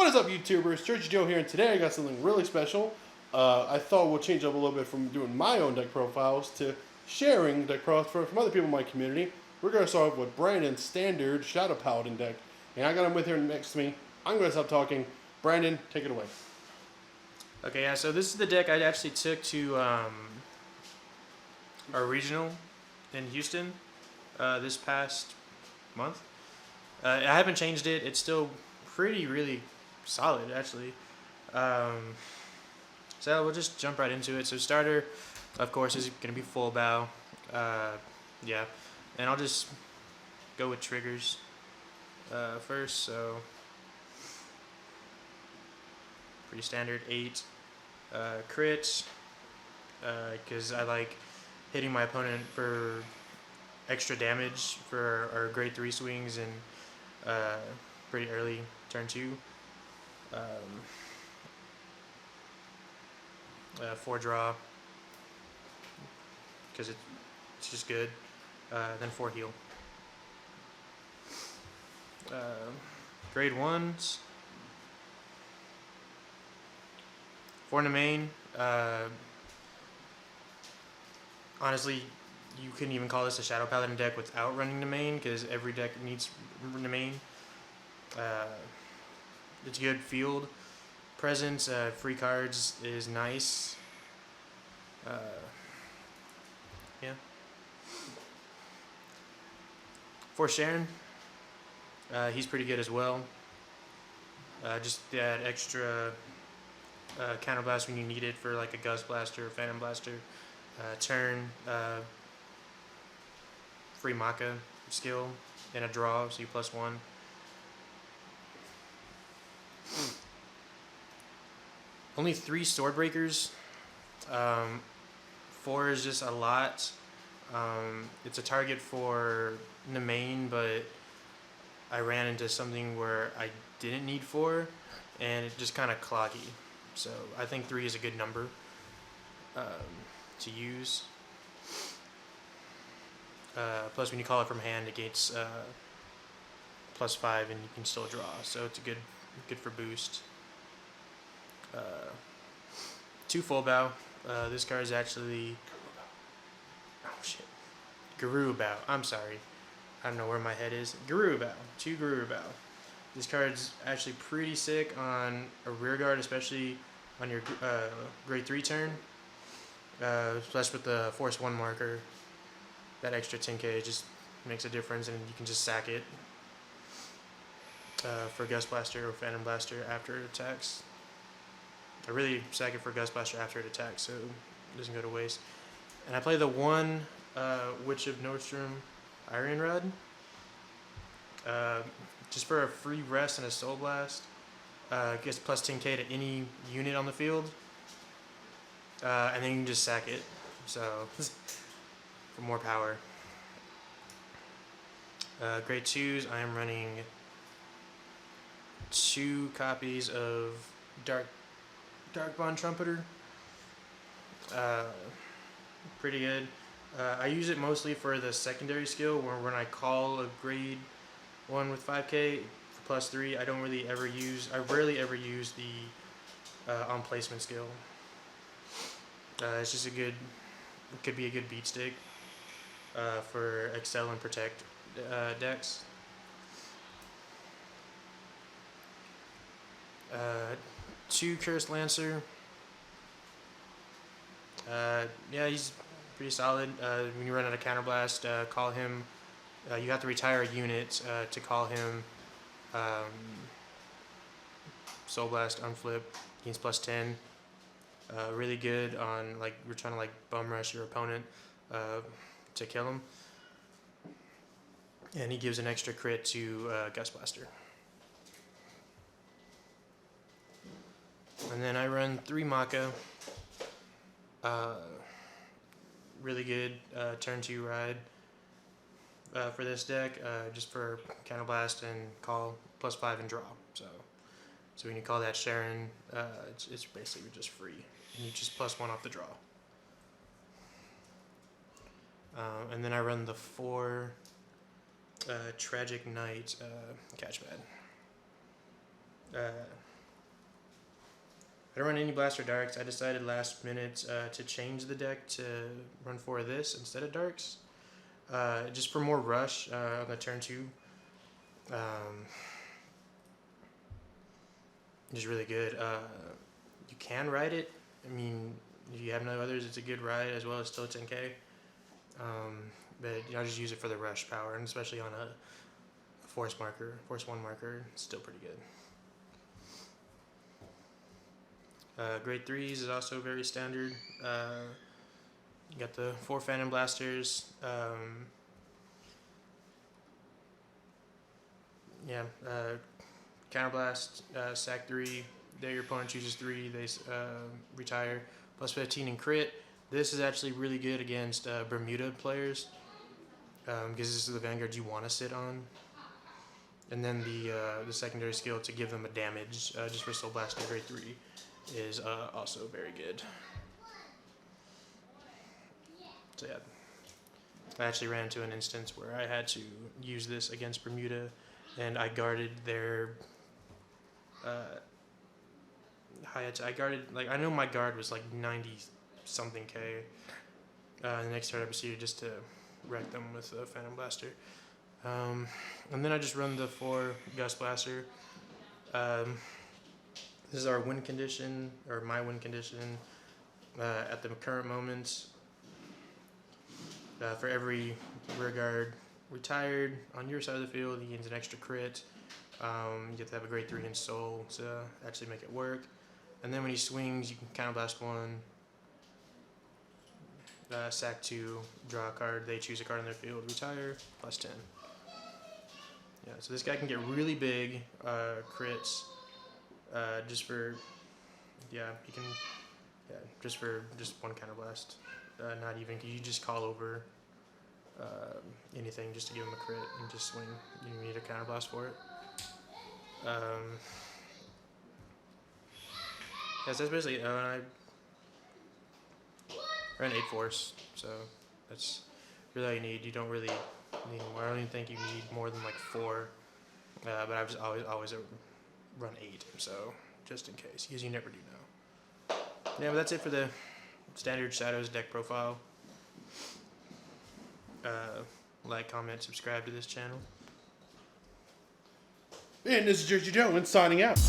What is up, YouTubers? Churchy Joe here, and today I got something really special. I thought we'll change up a little bit from doing my own deck profiles to sharing deck profiles from other people in my community. We're going to start off with Brandon's standard Shadow Paladin deck, and I got him with here next to me. I'm going to stop talking. Brandon, take it away. Okay, yeah, so this is the deck I actually took to our regional in Houston this past month. I haven't changed it. It's still really solid, actually. So we'll just jump right into it. So starter, of course, is going to be full bow. Yeah, and I'll just go with triggers first. So pretty standard 8 crits, because I like hitting the opponent for extra damage for our grade 3 swings and pretty early turn 2. 4 draw, because it's just good. Then 4 heal. Grade 1s. 4 in the main. Honestly, you couldn't even call this a Shadow Paladin deck without running the main, because every deck needs the main. It's good field presence. Free cards is nice. Yeah. For Sharon, he's pretty good as well. Just that extra counterblast when you need it for like a Gust Blaster or Phantom Blaster. Turn, free Maka skill and a draw, so you +1. Only 3 sword breakers. 4 is just a lot. It's a target for the main, but I ran into something where I didn't need 4, and it just kind of cloggy. So I think 3 is a good number to use. Plus, when you call it from hand, it gains +5, and you can still draw. So it's good for boost. 2 full bow. This card is actually Guru Bow. I'm sorry, I don't know where my head is. Guru Bow. 2 Guru Bow. This card's actually pretty sick on a rear guard, especially on your grade 3 turn. Plus with the Force 1 marker, that extra 10k just makes a difference, and you can just sack it for Gust Blaster or Phantom Blaster after it attacks. I really sack it for Gust Blaster after it attacks, so it doesn't go to waste. And I play the 1 Witch of Nordstrom Iron Rod, just for a free rest and a Soul Blast. Gets +10k to any unit on the field, and then you can just sack it, so for more power. Grade 2s, I am running 2 copies of Dark Bond Trumpeter. Pretty good. I use it mostly for the secondary skill, where when I call a grade 1 with 5k for +3, I rarely ever use the on placement skill. It's just it could be a good beat stick for Excel and Protect decks. 2 Cursed Lancer. Yeah, he's pretty solid. When you run out of Counterblast, call him. You have to retire a unit to call him Soul Blast, Unflip. Gains +10. Really good on, like, we're trying to bum rush your opponent to kill him. And he gives an extra crit to Gust Blaster. And then I run 3 Maka. Really good turn 2 ride for this deck, just for Counterblast and call +5 and draw. So when you call that Sharon, it's basically just free, and you just +1 off the draw. And then I run the 4 Tragic Knight Catchpad. I don't run any blaster darks. I decided last minute to change the deck to run 4 of this instead of darks. Just for more rush on the turn 2. It's really good. You can ride it. I mean, if you have no others, it's a good ride as well as still 10k. But I'll just use it for the rush power, and especially on a force 1 marker, it's still pretty good. Grade 3s is also very standard. You got the 4 Phantom Blasters. Counterblast, sack 3. There your opponent chooses 3, they retire. Plus 15 and crit. This is actually really good against Bermuda players, because this is the Vanguard you want to sit on. And then the secondary skill to give them a damage, just for Soul Blaster grade 3, is also very good. So yeah, I actually ran into an instance where I had to use this against Bermuda, and I guarded their I guarded, like, I know my guard was like 90 something k. The next turn I proceeded just to wreck them with a Phantom Blaster. And then I just run the 4 Gust Blaster. This is our win condition, or my win condition, at the current moment. For every rear guard retired on your side of the field, he gains an extra crit. You have to have a grade 3 in soul to actually make it work. And then when he swings, you can counterblast 1, sack 2, draw a card, they choose a card on their field, retire, plus 10. Yeah, so this guy can get really big crits, just for, he can, just for just 1 counterblast. Not even, you just call over anything just to give him a crit and just swing. You need a counterblast for it. So that's basically, I ran 8 force, so that's really all you need. You don't really need more. I don't even think you need more than like 4, but I've just always run 8, so just in case, because you never do know. Yeah, but that's it for the standard Shadows deck profile. Like, comment, subscribe to this channel. And this is Jersey Joe, and signing out.